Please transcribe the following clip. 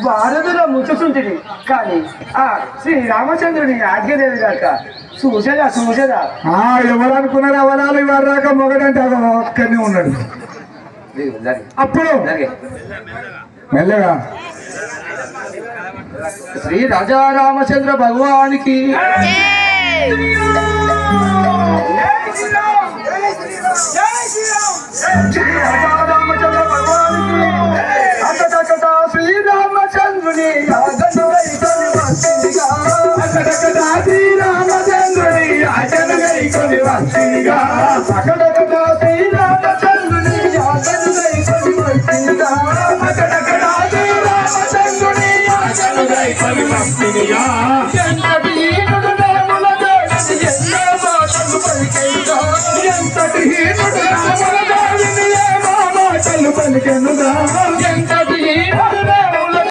భారతులో ముచ్చుతుంటిని కానీ ఆ శ్రీరామచంద్రుని ఆజ్ఞదేవి గాక చూసేదా చూసేదా ఎవరు అనుకున్నారు అవరాలు ఇవాళ రాక మొగడంటే ఒక్కనే ఉన్నాడు. అప్పుడు మెల్లగా శ్రీ రాజా రామచంద్ర భగవానికి రామచంద్ర భగవానికి అకటకట శ్రీరామచంద్రుని శ్రీరామచంద్రుని యాచనగైకొని వస్తుందిగా అకటకట శ్రీరామచంద్రుని యాచనగైకొని వస్తుందిగా అకటకట శ్రీరామచంద్రుని యాచనగైకొని వస్తుందిగా